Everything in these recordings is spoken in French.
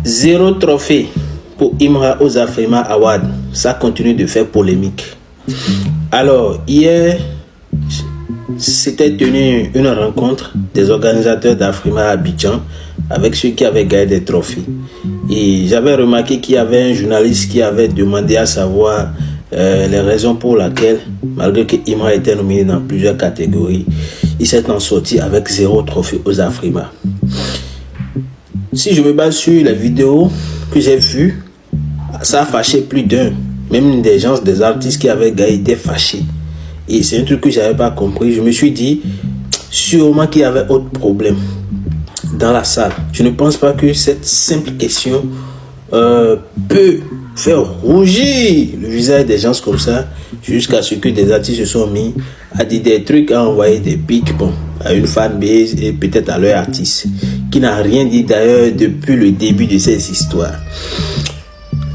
Zéro trophée pour Imra aux Afrima Awards. Ça continue de faire polémique. Alors, hier, s'était tenue une rencontre des organisateurs d'Afrima à Abidjan avec ceux qui avaient gagné des trophées. Et j'avais remarqué qu'il y avait un journaliste qui avait demandé à savoir les raisons pour lesquelles, malgré que Imra était nominé dans plusieurs catégories, il s'est en sorti avec 0 trophée aux Afrima. Si je me base sur les vidéos que j'ai vues, ça a fâché plus d'un. Même des gens, des artistes qui avaient gagné étaient fâchés. Et c'est un truc que je n'avais pas compris. Je me suis dit, sûrement qu'il y avait autre problème dans la salle. Je ne pense pas que cette simple question peut faire rougir le visage des gens comme ça, jusqu'à ce que des artistes se sont mis à dire des trucs, à envoyer des pics à une fanbase et peut-être à leur artiste, qui n'a rien dit d'ailleurs depuis le début de ces histoires.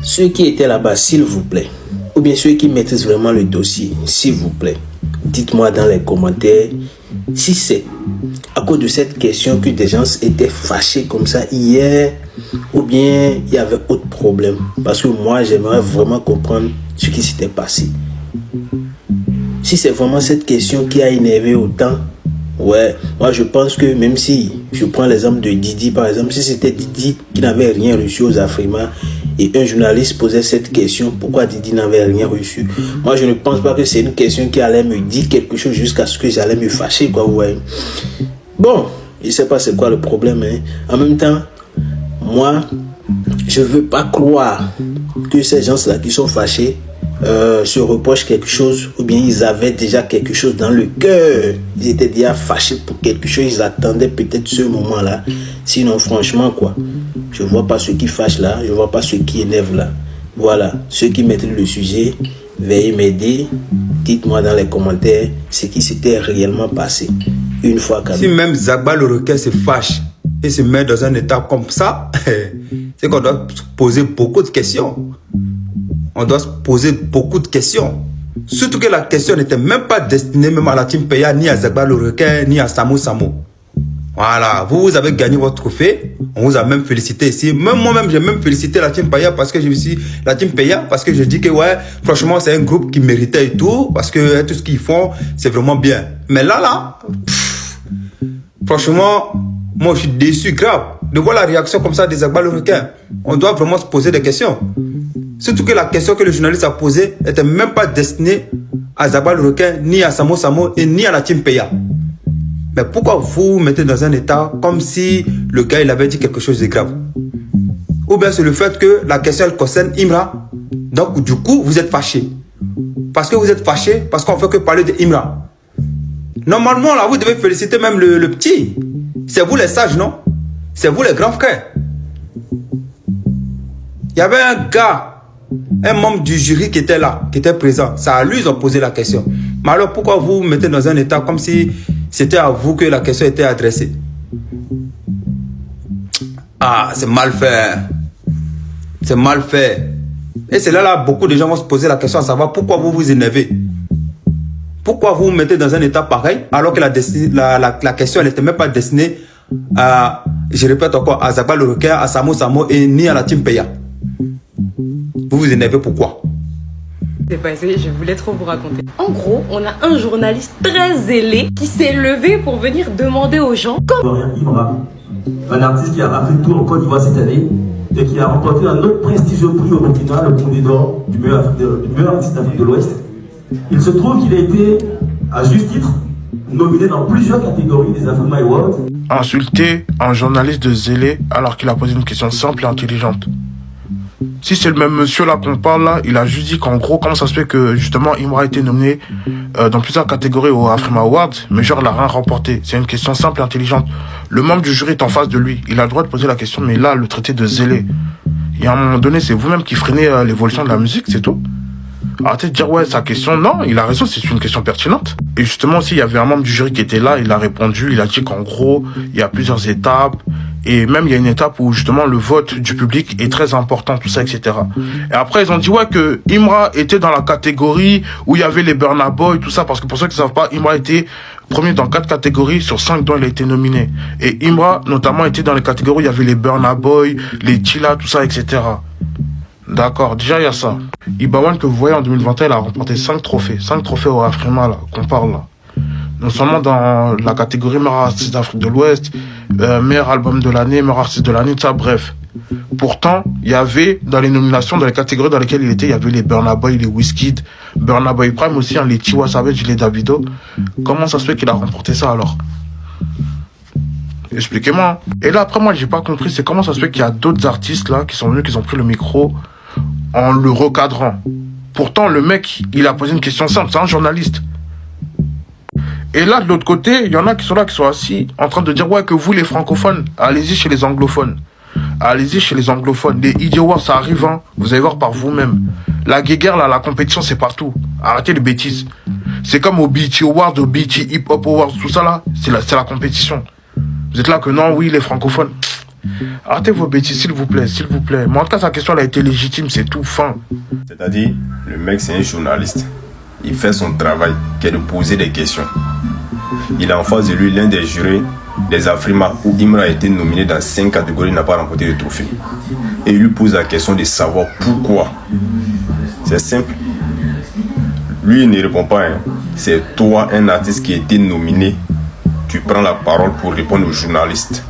Ceux qui étaient là-bas, s'il vous plaît, ou bien ceux qui maîtrisent vraiment le dossier, s'il vous plaît, dites-moi dans les commentaires si c'est à cause de cette question que des gens étaient fâchés comme ça hier, ou bien il y avait autre problème. Parce que moi, j'aimerais vraiment comprendre ce qui s'était passé. Si c'est vraiment cette question qui a énervé autant, ouais, moi je pense que même si je prends l'exemple de Didi par exemple, si c'était Didi qui n'avait rien reçu aux Afrima et un journaliste posait cette question, pourquoi Didi n'avait rien reçu, moi je ne pense pas que c'est une question qui allait me dire quelque chose jusqu'à ce que j'allais me fâcher, quoi, ouais. Bon, je sais pas c'est quoi le problème, hein. En même temps, moi je veux pas croire que ces gens-là qui sont fâchés se reprochent quelque chose, ou bien ils avaient déjà quelque chose dans le cœur, ils étaient déjà fâchés pour quelque chose, ils attendaient peut-être ce moment-là. Sinon franchement quoi, je vois pas ce qui fâche là, je vois pas ce qui énerve là. Voilà, ceux qui maîtrisent le sujet, veuillez m'aider, dites-moi dans les commentaires ce qui s'était réellement passé. Une fois quand même. Si même Zagba le requin se fâche et se met dans un état comme ça, c'est qu'on doit se poser beaucoup de questions. On doit se poser beaucoup de questions. Surtout que la question n'était même pas destinée même à la team Peya, ni à Zagba le requin, ni à Samo Samo. Voilà, vous avez gagné votre trophée. On vous a même félicité ici. Même moi-même, j'ai même félicité la team Peya parce que je me suis la team Peya parce que je dis que ouais, franchement, c'est un groupe qui méritait et tout parce que tout ce qu'ils font, c'est vraiment bien. Mais là, franchement, moi, je suis déçu grave de voir la réaction comme ça des Zagba le requin. On doit vraiment se poser des questions. Surtout que la question que le journaliste a posée n'était même pas destinée à Zagba le requin, ni à Samo Samo et ni à la team Peya. Mais pourquoi vous mettez dans un état comme si le gars il avait dit quelque chose de grave? Ou bien c'est le fait que la question elle concerne Imra. Donc du coup vous êtes fâché. Parce que vous êtes fâché, parce qu'on fait que parler de Imra. Normalement là vous devez féliciter même le petit. C'est vous les sages, non? C'est vous les grands frères. Il y avait un gars, un membre du jury qui était là, qui était présent. C'est à lui ils ont posé la question. Mais alors pourquoi vous vous mettez dans un état comme si c'était à vous que la question était adressée? Ah, c'est mal fait. C'est mal fait. Et c'est là, beaucoup de gens vont se poser la question à savoir pourquoi vous vous énervez. Pourquoi vous vous mettez dans un état pareil alors que la question n'était même pas destinée à, je répète encore, à Zagba le requin, à Samo Samo et ni à la team Peya. Vous vous énervez pourquoi? C'est passé, je voulais trop vous raconter. En gros, on a un journaliste très zélé qui s'est levé pour venir demander aux gens Dorian Imra, un artiste qui a fait tout en Côte d'Ivoire cette année et qui a remporté un autre prestigieux prix au Burkina, le Condé d'Or du meilleur artiste d'Afrique de l'Ouest. Il se trouve qu'il a été, à juste titre, nominé dans plusieurs catégories des Afrima Awards. Insulter un journaliste de zélé alors qu'il a posé une question simple et intelligente. Si c'est le même monsieur là qu'on parle là, il a juste dit qu'en gros, comment ça se fait que justement Imra a été nominé dans plusieurs catégories au Afrima Awards, mais genre il a rien remporté. C'est une question simple et intelligente. Le membre du jury est en face de lui. Il a le droit de poser la question, mais là, le traité de zélé. Et à un moment donné, c'est vous-même qui freinez l'évolution de la musique, c'est tout. Arrêtez de dire ouais, sa question, non, il a raison, c'est une question pertinente. Et justement aussi, il y avait un membre du jury qui était là, il a répondu, il a dit qu'en gros, il y a plusieurs étapes. Et même, il y a une étape où, justement, le vote du public est très important, tout ça, etc. Et après, ils ont dit, ouais, que Imra était dans la catégorie où il y avait les Burna Boy, tout ça, parce que pour ceux qui ne savent pas, Imra était premier dans 4 catégories sur 5 dont il a été nominé. Et Imra, notamment, était dans les catégories où il y avait les Burna Boy, les Tila, tout ça, etc. D'accord, déjà il y a ça. Ibawan que vous voyez en 2021, il a remporté 5 trophées. 5 trophées au Afrima, là, qu'on parle là. Non seulement dans la catégorie meilleur artiste d'Afrique de l'Ouest, meilleur album de l'année, meilleur artiste de l'année, tout ça, bref. Pourtant, il y avait, dans les nominations, dans les catégories dans lesquelles il était, il y avait les Burna Boy, les Wizkid, Burna Boy Prime aussi, hein, les Tiwa Savage, les Davido. Comment ça se fait qu'il a remporté ça alors? Expliquez-moi. Et là, après, moi, j'ai pas compris, c'est comment ça se fait qu'il y a d'autres artistes là qui sont venus, qui ont pris le micro en le recadrant. Pourtant, le mec, il a posé une question simple, c'est un journaliste. Et là, de l'autre côté, il y en a qui sont là, qui sont assis, en train de dire, ouais, que vous, les francophones, allez-y chez les anglophones. Allez-y chez les anglophones. Les Idiot Awards, ça arrive, hein. Vous allez voir par vous-même. La guéguerre, là, la compétition, c'est partout. Arrêtez les bêtises. C'est comme au BET Awards, au BET Hip Hop Awards, tout ça, là, c'est la compétition. Vous êtes là que non, oui, les francophones. Arrêtez vos bêtises, s'il vous plaît, s'il vous plaît. Mais en tout cas, sa question, elle a été légitime, c'est tout, fin. C'est-à-dire, le mec, c'est un journaliste. Il fait son travail, qui est de poser des questions. Il a en face de lui l'un des jurés des Afrima où Imra a été nominé dans 5 catégories, il n'a pas remporté de trophée. Et il lui pose la question de savoir pourquoi. C'est simple. Lui, il ne répond pas. Hein. C'est toi, un artiste qui a été nominé. Tu prends la parole pour répondre aux journalistes.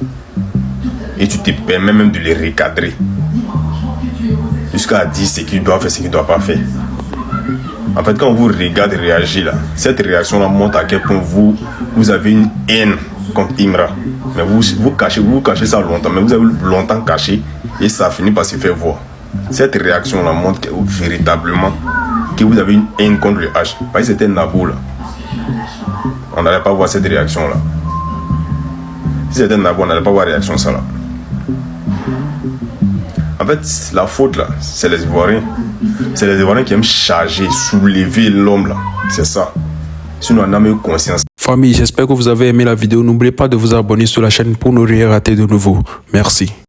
Et tu te permets même de les recadrer. Jusqu'à dire ce qu'il doit faire, ce qu'il ne doit pas faire. En fait, quand on vous regarde réagir là, cette réaction-là montre à quel point vous avez une haine contre Imra. Mais vous cachez ça longtemps, mais vous avez longtemps caché et ça finit par se faire voir. Cette réaction-là montre véritablement que vous avez une haine contre le H. Parce que c'était Nabo là. On n'allait pas voir cette réaction-là. Si c'était Nabo, on n'allait pas voir réaction ça là. En fait, la faute là, c'est les Ivoiriens. C'est les Ivoiriens qui aiment charger, soulever l'homme là. C'est ça. Sinon, on a même conscience. Famille, j'espère que vous avez aimé la vidéo. N'oubliez pas de vous abonner sur la chaîne pour ne rien rater de nouveau. Merci.